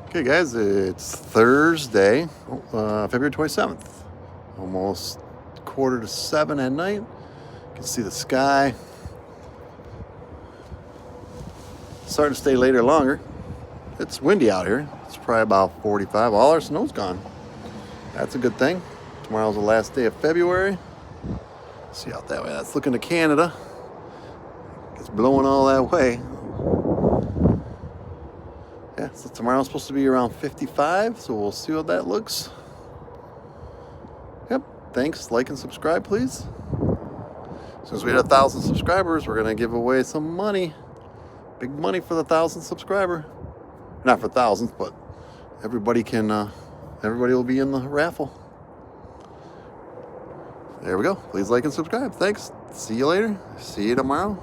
Okay, guys, it's Thursday, February 27th. Almost 6:45 at night. You can see the sky. Starting to stay later longer. It's windy out here. It's probably about 45. All our snow's gone. That's a good thing. Tomorrow's the last day of February. See out that way. That's looking to Canada. It's blowing all that way. Yeah, so tomorrow's supposed to be around 55, so we'll see what that looks. Yep, thanks. Like and subscribe, please. Since we had 1,000 subscribers, we're going to give away some money. Big money for the 1,000th subscriber. Not for thousands, but everybody will be in the raffle. There we go. Please like and subscribe. Thanks. See you later. See you tomorrow.